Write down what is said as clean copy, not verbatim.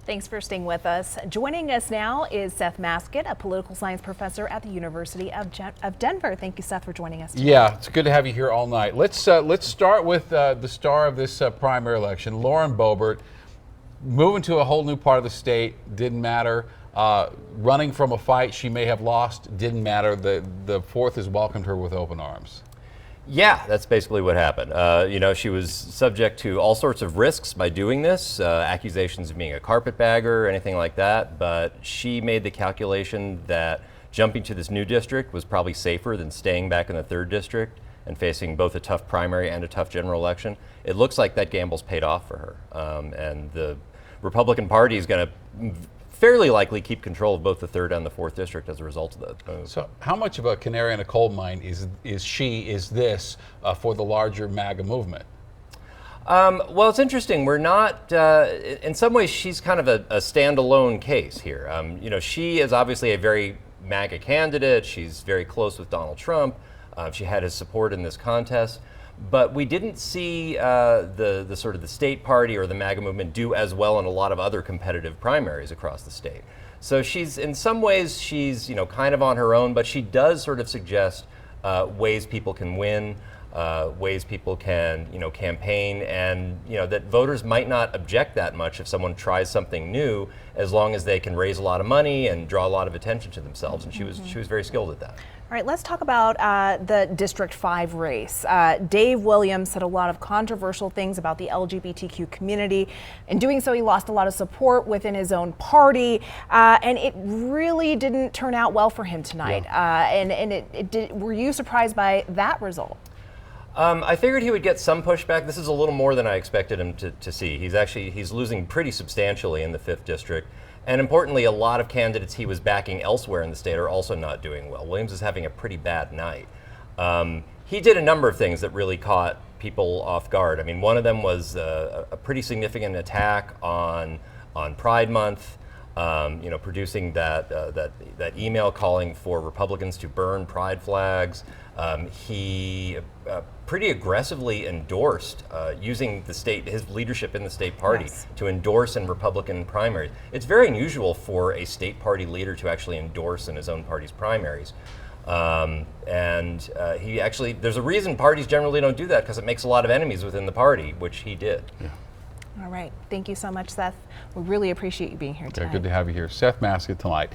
Thanks for staying with us. Joining us now is Seth Masket, a political science professor at the University of Denver. Thank you, Seth, for joining us today. Yeah, it's good to have you here all night. Let's start with the star of this primary election, Lauren Boebert, moving to a whole new part of the state. Didn't matter. Running from a fight she may have lost. Didn't matter. The fourth has welcomed her with open arms. Yeah, that's basically what happened. You know, she was subject to all sorts of risks by doing this, accusations of being a carpetbagger or anything like that, but she made the calculation that jumping to this new district was probably safer than staying back in the 3rd district and facing both a tough primary and a tough general election. It looks like that gamble's paid off for her. And the Republican Party is going to fairly likely keep control of both the 3rd and the 4th district as a result of that move. So how much of a canary in a coal mine is this for the larger MAGA movement? Well, it's interesting. We're not, in some ways, she's kind of a standalone case here. You know, she is obviously a very MAGA candidate. She's very close with Donald Trump. She had his support in this contest. But we didn't see the sort of the state party or the MAGA movement do as well in a lot of other competitive primaries across the state. So she's, in some ways, she's, you know, kind of on her own, but she does sort of suggest ways people can win, ways people can, you know, campaign, and, you know, that voters might not object that much if someone tries something new, as long as they can raise a lot of money and draw a lot of attention to themselves. And she was very skilled at that. All right, let's talk about the District 5 race. Dave Williams said a lot of controversial things about the LGBTQ community. In doing so, he lost a lot of support within his own party, and it really didn't turn out well for him tonight. Yeah. Were you surprised by that result? I figured he would get some pushback. This is a little more than I expected him to see. He's losing pretty substantially in the 5th district. And importantly, a lot of candidates he was backing elsewhere in the state are also not doing well. Williams is having a pretty bad night. He did a number of things that really caught people off guard. I mean, one of them was a pretty significant attack on Pride Month, you know, producing that email calling for Republicans to burn pride flags. He pretty aggressively endorsed using his leadership in the state party to endorse in Republican primaries. It's very unusual for a state party leader to actually endorse in his own party's primaries. He actually, there's a reason parties generally don't do that, because it makes a lot of enemies within the party, which he did. Yeah. All right. Thank you so much, Seth. We really appreciate you being here tonight. Yeah, good to have you here. Seth Masket tonight.